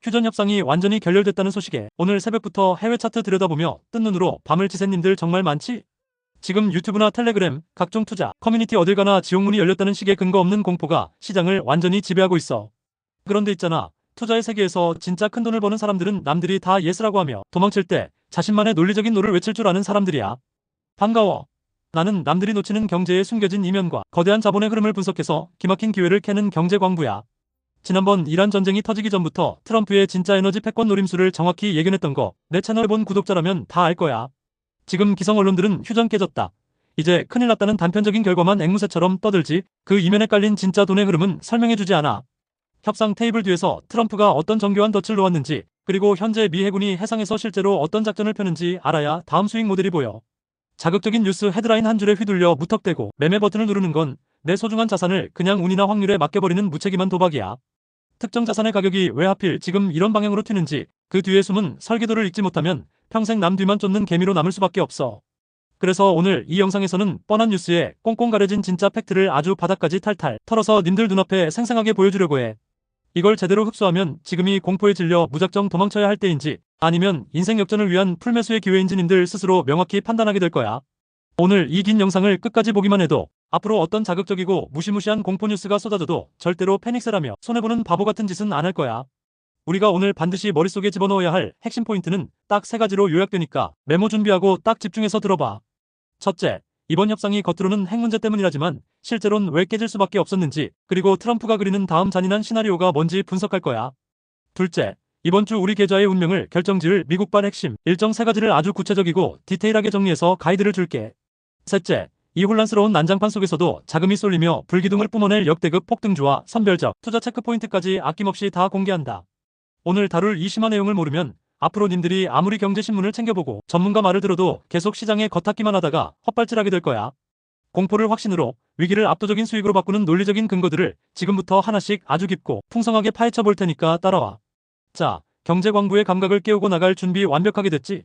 휴전 협상이 완전히 결렬됐다는 소식에 오늘 새벽부터 해외 차트 들여다보며 뜬 눈으로 밤을 지샌님들 정말 많지? 지금 유튜브나 텔레그램, 각종 투자, 커뮤니티 어딜 가나 지옥문이 열렸다는 식의 근거 없는 공포가 시장을 완전히 지배하고 있어. 그런데 있잖아. 투자의 세계에서 진짜 큰 돈을 버는 사람들은 남들이 다 예스라고 하며 도망칠 때 자신만의 논리적인 노를 외칠 줄 아는 사람들이야. 반가워. 나는 남들이 놓치는 경제의 숨겨진 이면과 거대한 자본의 흐름을 분석해서 기막힌 기회를 캐는 경제광부야. 지난번 이란 전쟁이 터지기 전부터 트럼프의 진짜 에너지 패권 노림수를 정확히 예견했던 거 내 채널 본 구독자라면 다 알 거야. 지금 기성 언론들은 휴전 깨졌다. 이제 큰일 났다는 단편적인 결과만 앵무새처럼 떠들지 그 이면에 깔린 진짜 돈의 흐름은 설명해주지 않아. 협상 테이블 뒤에서 트럼프가 어떤 정교한 덫을 놓았는지 그리고 현재 미 해군이 해상에서 실제로 어떤 작전을 펴는지 알아야 다음 수익 모델이 보여. 자극적인 뉴스 헤드라인 한 줄에 휘둘려 무턱대고 매매 버튼을 누르는 건 내 소중한 자산을 그냥 운이나 확률에 맡겨버리는 무책임한 도박이야. 특정 자산의 가격이 왜 하필 지금 이런 방향으로 튀는지 그 뒤에 숨은 설계도를 읽지 못하면 평생 남 뒤만 쫓는 개미로 남을 수밖에 없어. 그래서 오늘 이 영상에서는 뻔한 뉴스에 꽁꽁 가려진 진짜 팩트를 아주 바닥까지 탈탈 털어서 님들 눈앞에 생생하게 보여주려고 해. 이걸 제대로 흡수하면 지금이 공포에 질려 무작정 도망쳐야 할 때인지 아니면 인생 역전을 위한 풀매수의 기회인지 님들 스스로 명확히 판단하게 될 거야. 오늘 이 긴 영상을 끝까지 보기만 해도 앞으로 어떤 자극적이고 무시무시한 공포뉴스가 쏟아져도 절대로 패닉셀하며 손해보는 바보 같은 짓은 안 할 거야. 우리가 오늘 반드시 머릿속에 집어넣어야 할 핵심 포인트는 딱 3가지로 요약되니까 메모 준비하고 딱 집중해서 들어봐. 첫째, 이번 협상이 겉으로는 핵 문제 때문이라지만 실제로는 왜 깨질 수밖에 없었는지 그리고 트럼프가 그리는 다음 잔인한 시나리오가 뭔지 분석할 거야. 둘째, 이번 주 우리 계좌의 운명을 결정지을 미국발 핵심 일정 3가지를 아주 구체적이고 디테일하게 정리해서 가이드를 줄게. 셋째, 이 혼란스러운 난장판 속에서도 자금이 쏠리며 불기둥을 뿜어낼 역대급 폭등주와 선별적 투자 체크포인트까지 아낌없이 다 공개한다. 오늘 다룰 이 심화 내용을 모르면 앞으로 님들이 아무리 경제신문을 챙겨보고 전문가 말을 들어도 계속 시장에 겉핥기만 하다가 헛발질하게 될 거야. 공포를 확신으로 위기를 압도적인 수익으로 바꾸는 논리적인 근거들을 지금부터 하나씩 아주 깊고 풍성하게 파헤쳐 볼 테니까 따라와. 자, 경제광부의 감각을 깨우고 나갈 준비 완벽하게 됐지?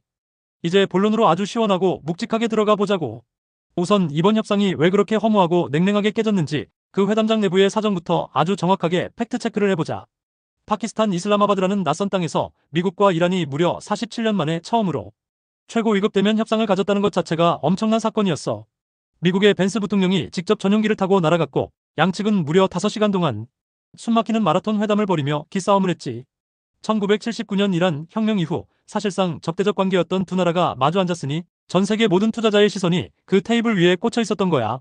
이제 본론으로 아주 시원하고 묵직하게 들어가 보자고. 우선 이번 협상이 왜 그렇게 허무하고 냉랭하게 깨졌는지 그 회담장 내부의 사정부터 아주 정확하게 팩트체크를 해보자. 파키스탄 이슬라마바드라는 낯선 땅에서 미국과 이란이 무려 47년 만에 처음으로 최고 위급 대면 협상을 가졌다는 것 자체가 엄청난 사건이었어. 미국의 벤스 부통령이 직접 전용기를 타고 날아갔고 양측은 무려 5시간 동안 숨막히는 마라톤 회담을 벌이며 기싸움을 했지. 1979년 이란 혁명 이후 사실상 적대적 관계였던 두 나라가 마주 앉았으니 전 세계 모든 투자자의 시선이 그 테이블 위에 꽂혀 있었던 거야.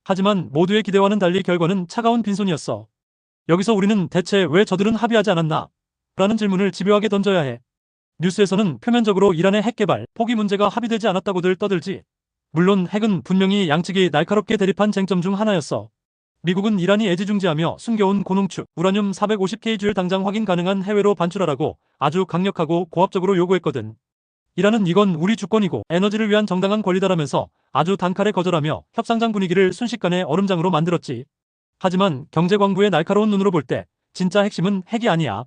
하지만 모두의 기대와는 달리 결과는 차가운 빈손이었어. 여기서 우리는 대체 왜 저들은 합의하지 않았나? 라는 질문을 집요하게 던져야 해. 뉴스에서는 표면적으로 이란의 핵 개발, 포기 문제가 합의되지 않았다고들 떠들지. 물론 핵은 분명히 양측이 날카롭게 대립한 쟁점 중 하나였어. 미국은 이란이 애지중지하며 숨겨온 고농축, 우라늄 450K주를 당장 확인 가능한 해외로 반출하라고 아주 강력하고 고압적으로 요구했거든. 이란은 이건 우리 주권이고 에너지를 위한 정당한 권리다라면서 아주 단칼에 거절하며 협상장 분위기를 순식간에 얼음장으로 만들었지. 하지만 경제광부의 날카로운 눈으로 볼 때 진짜 핵심은 핵이 아니야.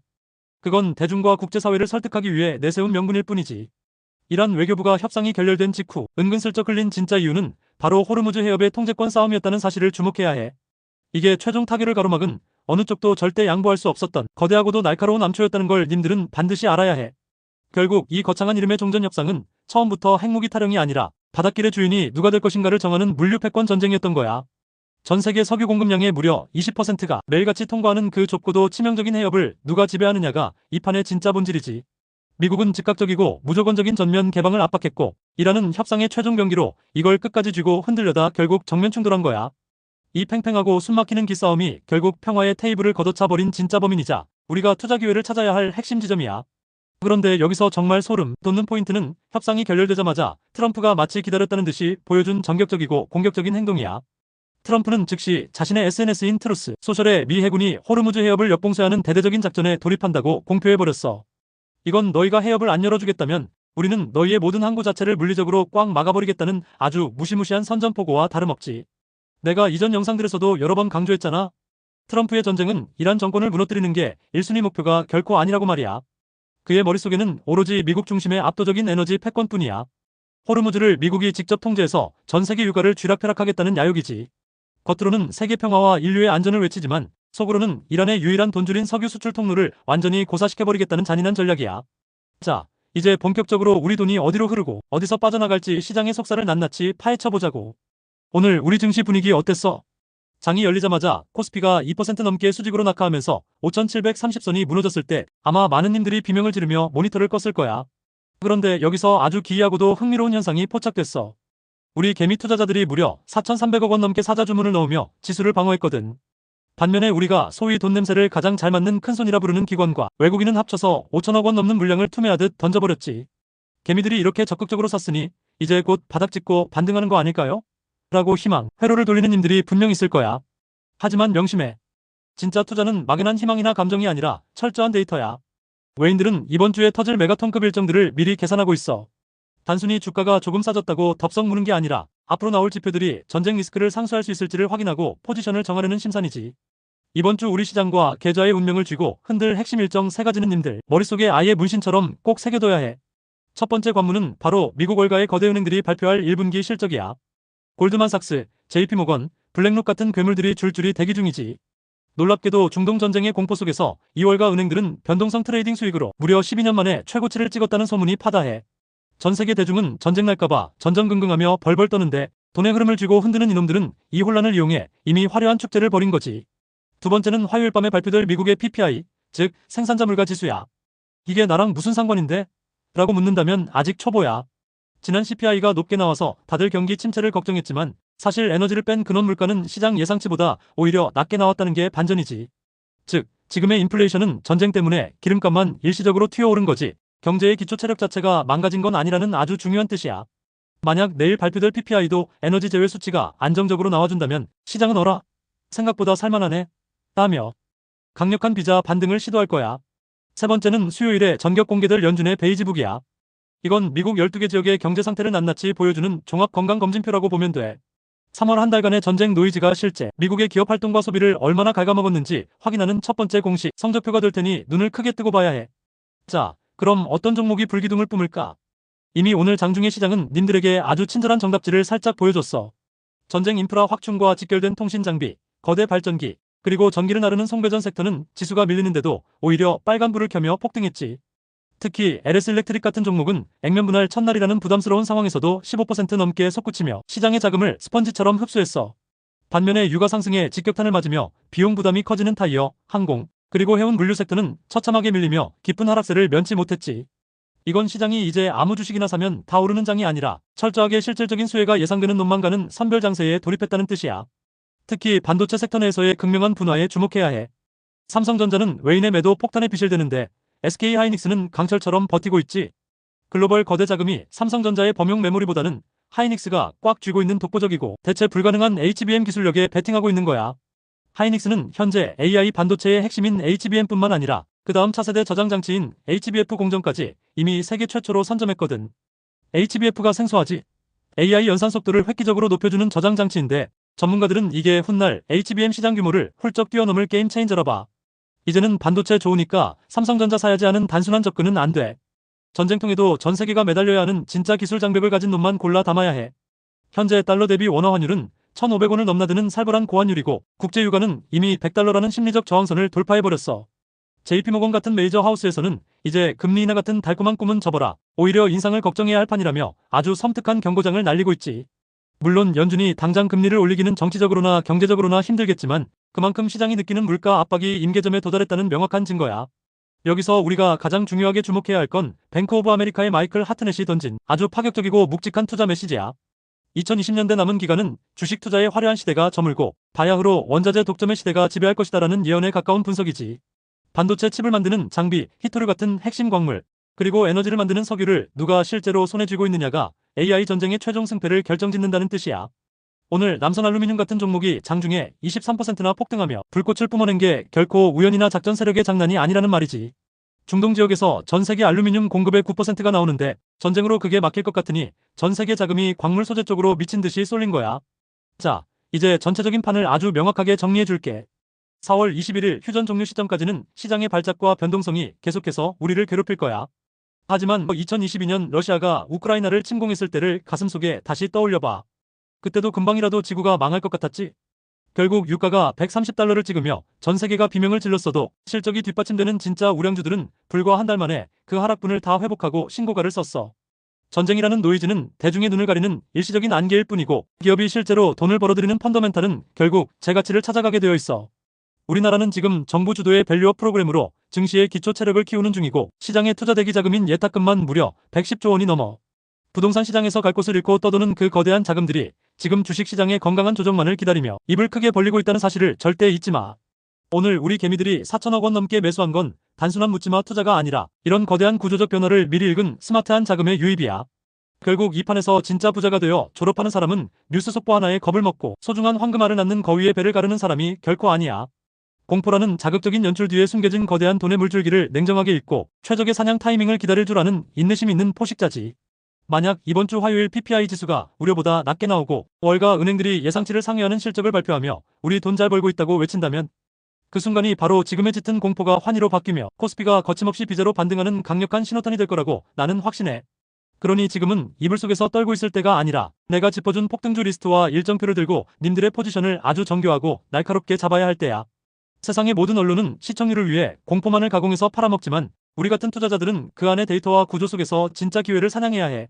그건 대중과 국제사회를 설득하기 위해 내세운 명분일 뿐이지. 이란 외교부가 협상이 결렬된 직후 은근슬쩍 흘린 진짜 이유는 바로 호르무즈 해협의 통제권 싸움이었다는 사실을 주목해야 해. 이게 최종 타결을 가로막은 어느 쪽도 절대 양보할 수 없었던 거대하고도 날카로운 암초였다는 걸 님들은 반드시 알아야 해. 결국 이 거창한 이름의 종전협상은 처음부터 핵무기 타령이 아니라 바닷길의 주인이 누가 될 것인가를 정하는 물류 패권 전쟁이었던 거야. 전 세계 석유 공급량의 무려 20%가 매일같이 통과하는 그 좁고도 치명적인 해협을 누가 지배하느냐가 이 판의 진짜 본질이지. 미국은 즉각적이고 무조건적인 전면 개방을 압박했고 이란은 협상의 최종 병기로 이걸 끝까지 쥐고 흔들려다 결국 정면 충돌한 거야. 이 팽팽하고 숨막히는 기싸움이 결국 평화의 테이블을 걷어차버린 진짜 범인이자 우리가 투자 기회를 찾아야 할 핵심 지점이야. 그런데 여기서 정말 소름 돋는 포인트는 협상이 결렬되자마자 트럼프가 마치 기다렸다는 듯이 보여준 전격적이고 공격적인 행동이야. 트럼프는 즉시 자신의 SNS인 트루스 소셜에 미 해군이 호르무즈 해협을 역봉쇄하는 대대적인 작전에 돌입한다고 공표해버렸어. 이건 너희가 해협을 안 열어주겠다면 우리는 너희의 모든 항구 자체를 물리적으로 꽉 막아버리겠다는 아주 무시무시한 선전포고와 다름없지. 내가 이전 영상들에서도 여러 번 강조했잖아. 트럼프의 전쟁은 이란 정권을 무너뜨리는 게 1순위 목표가 결코 아니라고 말이야. 그의 머릿속에는 오로지 미국 중심의 압도적인 에너지 패권뿐이야. 호르무즈를 미국이 직접 통제해서 전 세계 유가를 쥐락펴락하겠다는 야욕이지. 겉으로는 세계 평화와 인류의 안전을 외치지만 속으로는 이란의 유일한 돈줄인 석유 수출 통로를 완전히 고사시켜버리겠다는 잔인한 전략이야. 자, 이제 본격적으로 우리 돈이 어디로 흐르고 어디서 빠져나갈지 시장의 속살을 낱낱이 파헤쳐보자고. 오늘 우리 증시 분위기 어땠어? 장이 열리자마자 코스피가 2% 넘게 수직으로 낙하하면서 5,730선이 무너졌을 때 아마 많은 님들이 비명을 지르며 모니터를 껐을 거야. 그런데 여기서 아주 기이하고도 흥미로운 현상이 포착됐어. 우리 개미 투자자들이 무려 4,300억 원 넘게 사자 주문을 넣으며 지수를 방어했거든. 반면에 우리가 소위 돈 냄새를 가장 잘 맡는 큰손이라 부르는 기관과 외국인은 합쳐서 5천억 원 넘는 물량을 투매하듯 던져버렸지. 개미들이 이렇게 적극적으로 샀으니 이제 곧 바닥 찍고 반등하는 거 아닐까요? 라고 희망, 회로를 돌리는 님들이 분명 있을 거야. 하지만 명심해. 진짜 투자는 막연한 희망이나 감정이 아니라 철저한 데이터야. 외인들은 이번 주에 터질 메가톤급 일정들을 미리 계산하고 있어. 단순히 주가가 조금 싸졌다고 덥석 무는 게 아니라 앞으로 나올 지표들이 전쟁 리스크를 상쇄할 수 있을지를 확인하고 포지션을 정하려는 심산이지. 이번 주 우리 시장과 계좌의 운명을 쥐고 흔들 핵심 일정 3가지는 님들 머릿속에 아예 문신처럼 꼭 새겨둬야 해. 첫 번째 관문은 바로 미국 월가의 거대 은행들이 발표할 1분기 실적이야. 골드만삭스, JP모건, 블랙록 같은 괴물들이 줄줄이 대기 중이지. 놀랍게도 중동 전쟁의 공포 속에서 2월가 은행들은 변동성 트레이딩 수익으로 무려 12년 만에 최고치를 찍었다는 소문이 파다해. 전 세계 대중은 전쟁 날까봐 전전긍긍하며 벌벌 떠는데 돈의 흐름을 쥐고 흔드는 이놈들은 이 혼란을 이용해 이미 화려한 축제를 벌인 거지. 두 번째는 화요일 밤에 발표될 미국의 PPI, 즉 생산자 물가 지수야. 이게 나랑 무슨 상관인데? 라고 묻는다면 아직 초보야. 지난 CPI가 높게 나와서 다들 경기 침체를 걱정했지만 사실 에너지를 뺀 근원 물가는 시장 예상치보다 오히려 낮게 나왔다는 게 반전이지. 즉, 지금의 인플레이션은 전쟁 때문에 기름값만 일시적으로 튀어오른 거지 경제의 기초 체력 자체가 망가진 건 아니라는 아주 중요한 뜻이야. 만약 내일 발표될 PPI도 에너지 제외 수치가 안정적으로 나와준다면 시장은 어라? 생각보다 살만하네? 라며 강력한 비자 반등을 시도할 거야. 세 번째는 수요일에 전격 공개될 연준의 베이지북이야. 이건 미국 12개 지역의 경제 상태를 낱낱이 보여주는 종합 건강검진표라고 보면 돼. 3월 한 달간의 전쟁 노이즈가 실제 미국의 기업 활동과 소비를 얼마나 갉아먹었는지 확인하는 첫 번째 공식 성적표가 될 테니 눈을 크게 뜨고 봐야 해. 자, 그럼 어떤 종목이 불기둥을 뿜을까? 이미 오늘 장중의 시장은 님들에게 아주 친절한 정답지를 살짝 보여줬어. 전쟁 인프라 확충과 직결된 통신 장비, 거대 발전기, 그리고 전기를 나르는 송배전 섹터는 지수가 밀리는데도 오히려 빨간불을 켜며 폭등했지. 특히 LS일렉트릭 같은 종목은 액면 분할 첫날이라는 부담스러운 상황에서도 15% 넘게 솟구치며 시장의 자금을 스펀지처럼 흡수했어. 반면에 유가 상승에 직격탄을 맞으며 비용 부담이 커지는 타이어, 항공, 그리고 해운 물류 섹터는 처참하게 밀리며 깊은 하락세를 면치 못했지. 이건 시장이 이제 아무 주식이나 사면 다 오르는 장이 아니라 철저하게 실질적인 수혜가 예상되는 놈만 가는 선별 장세에 돌입했다는 뜻이야. 특히 반도체 섹터 내에서의 극명한 분화에 주목해야 해. 삼성전자는 외인의 매도 폭탄에 비실대는데 SK하이닉스는 강철처럼 버티고 있지. 글로벌 거대 자금이 삼성전자의 범용 메모리보다는 하이닉스가 꽉 쥐고 있는 독보적이고 대체 불가능한 HBM 기술력에 베팅하고 있는 거야. 하이닉스는 현재 AI 반도체의 핵심인 HBM뿐만 아니라 그 다음 차세대 저장 장치인 HBF 공정까지 이미 세계 최초로 선점했거든. HBF가 생소하지? AI 연산 속도를 획기적으로 높여주는 저장 장치인데 전문가들은 이게 훗날 HBM 시장 규모를 훌쩍 뛰어넘을 게임 체인저라 봐. 이제는 반도체 좋으니까 삼성전자 사야지 하는 단순한 접근은 안 돼. 전쟁통에도 전 세계가 매달려야 하는 진짜 기술 장벽을 가진 놈만 골라 담아야 해. 현재 달러 대비 원화 환율은 1,500원을 넘나드는 살벌한 고환율이고 국제 유가는 이미 100달러라는 심리적 저항선을 돌파해버렸어. JP모건 같은 메이저 하우스에서는 이제 금리 인하 같은 달콤한 꿈은 접어라. 오히려 인상을 걱정해야 할 판이라며 아주 섬뜩한 경고장을 날리고 있지. 물론 연준이 당장 금리를 올리기는 정치적으로나 경제적으로나 힘들겠지만 그만큼 시장이 느끼는 물가 압박이 임계점에 도달했다는 명확한 증거야. 여기서 우리가 가장 중요하게 주목해야 할 건 뱅크 오브 아메리카의 마이클 하트넷이 던진 아주 파격적이고 묵직한 투자 메시지야. 2020년대 남은 기간은 주식 투자의 화려한 시대가 저물고 바야흐로 원자재 독점의 시대가 지배할 것이다라는 예언에 가까운 분석이지. 반도체 칩을 만드는 장비, 히토류 같은 핵심 광물, 그리고 에너지를 만드는 석유를 누가 실제로 손에 쥐고 있느냐가 AI 전쟁의 최종 승패를 결정짓는다는 뜻이야. 오늘 남선 알루미늄 같은 종목이 장중에 23%나 폭등하며 불꽃을 뿜어낸 게 결코 우연이나 작전 세력의 장난이 아니라는 말이지. 중동 지역에서 전 세계 알루미늄 공급의 9%가 나오는데 전쟁으로 그게 막힐 것 같으니 전 세계 자금이 광물 소재 쪽으로 미친 듯이 쏠린 거야. 자, 이제 전체적인 판을 아주 명확하게 정리해 줄게. 4월 21일 휴전 종료 시점까지는 시장의 발작과 변동성이 계속해서 우리를 괴롭힐 거야. 하지만 2022년 러시아가 우크라이나를 침공했을 때를 가슴속에 다시 떠올려봐. 그때도 금방이라도 지구가 망할 것 같았지? 결국 유가가 130달러를 찍으며 전 세계가 비명을 질렀어도 실적이 뒷받침되는 진짜 우량주들은 불과 한 달 만에 그 하락분을 다 회복하고 신고가를 썼어. 전쟁이라는 노이즈는 대중의 눈을 가리는 일시적인 안개일 뿐이고 기업이 실제로 돈을 벌어들이는 펀더멘탈은 결국 제 가치를 찾아가게 되어 있어. 우리나라는 지금 정부 주도의 밸류업 프로그램으로 증시의 기초 체력을 키우는 중이고 시장의 투자 대기 자금인 예탁금만 무려 110조 원이 넘어. 부동산 시장에서 갈 곳을 잃고 떠도는 그 거대한 자금들이 지금 주식시장의 건강한 조정만을 기다리며 입을 크게 벌리고 있다는 사실을 절대 잊지 마. 오늘 우리 개미들이 4천억 원 넘게 매수한 건 단순한 묻지마 투자가 아니라 이런 거대한 구조적 변화를 미리 읽은 스마트한 자금의 유입이야. 결국 이 판에서 진짜 부자가 되어 졸업하는 사람은 뉴스 속보 하나에 겁을 먹고 소중한 황금알을 낳는 거위의 배를 가르는 사람이 결코 아니야. 공포라는 자극적인 연출 뒤에 숨겨진 거대한 돈의 물줄기를 냉정하게 읽고 최적의 사냥 타이밍을 기다릴 줄 아는 인내심 있는 포식자지. 만약 이번 주 화요일 PPI 지수가 우려보다 낮게 나오고 월가 은행들이 예상치를 상회하는 실적을 발표하며 우리 돈 잘 벌고 있다고 외친다면 그 순간이 바로 지금의 짙은 공포가 환희로 바뀌며 코스피가 거침없이 비제로 반등하는 강력한 신호탄이 될 거라고 나는 확신해. 그러니 지금은 이불 속에서 떨고 있을 때가 아니라 내가 짚어준 폭등주 리스트와 일정표를 들고 님들의 포지션을 아주 정교하고 날카롭게 잡아야 할 때야. 세상의 모든 언론은 시청률을 위해 공포만을 가공해서 팔아먹지만 우리 같은 투자자들은 그 안의 데이터와 구조 속에서 진짜 기회를 사냥해야 해.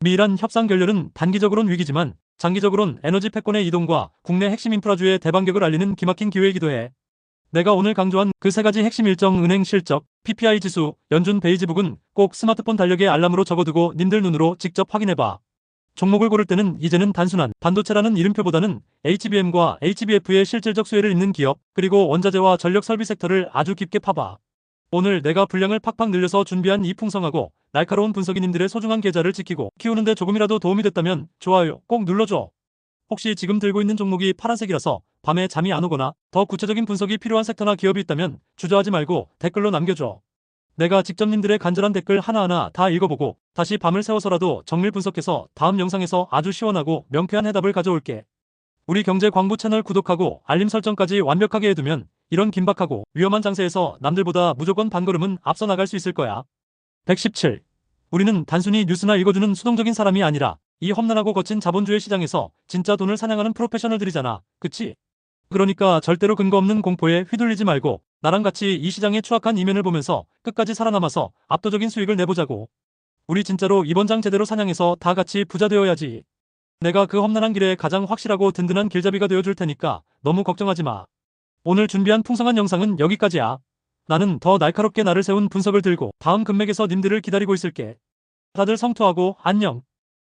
미이란 협상 결렬은 단기적으론 위기지만 장기적으론 에너지 패권의 이동과 국내 핵심 인프라주의 대반격을 알리는 기막힌 기회이기도 해. 내가 오늘 강조한 그 세 가지 핵심 일정 은행 실적, PPI 지수, 연준 베이지북은 꼭 스마트폰 달력에 알람으로 적어두고 님들 눈으로 직접 확인해봐. 종목을 고를 때는 이제는 단순한 반도체라는 이름표보다는 HBM과 HBF의 실질적 수혜를 잇는 기업, 그리고 원자재와 전력 설비 섹터를 아주 깊게 파봐. 오늘 내가 분량을 팍팍 늘려서 준비한 이 풍성하고 날카로운 분석이님들의 소중한 계좌를 지키고 키우는데 조금이라도 도움이 됐다면 좋아요 꼭 눌러줘. 혹시 지금 들고 있는 종목이 파란색이라서 밤에 잠이 안 오거나 더 구체적인 분석이 필요한 섹터나 기업이 있다면 주저하지 말고 댓글로 남겨줘. 내가 직접 님들의 간절한 댓글 하나하나 다 읽어보고 다시 밤을 새워서라도 정밀 분석해서 다음 영상에서 아주 시원하고 명쾌한 해답을 가져올게. 우리 경제광부 채널 구독하고 알림 설정까지 완벽하게 해두면 이런 긴박하고 위험한 장세에서 남들보다 무조건 반걸음은 앞서 나갈 수 있을 거야. 117. 우리는 단순히 뉴스나 읽어주는 수동적인 사람이 아니라 이 험난하고 거친 자본주의 시장에서 진짜 돈을 사냥하는 프로페셔널들이잖아. 그치? 그러니까 절대로 근거 없는 공포에 휘둘리지 말고 나랑 같이 이 시장의 추악한 이면을 보면서 끝까지 살아남아서 압도적인 수익을 내보자고. 우리 진짜로 이번 장 제대로 사냥해서 다 같이 부자 되어야지. 내가 그 험난한 길에 가장 확실하고 든든한 길잡이가 되어줄 테니까 너무 걱정하지 마. 오늘 준비한 풍성한 영상은 여기까지야. 나는 더 날카롭게 나를 세운 분석을 들고 다음 금맥에서 님들을 기다리고 있을게. 다들 성투하고 안녕.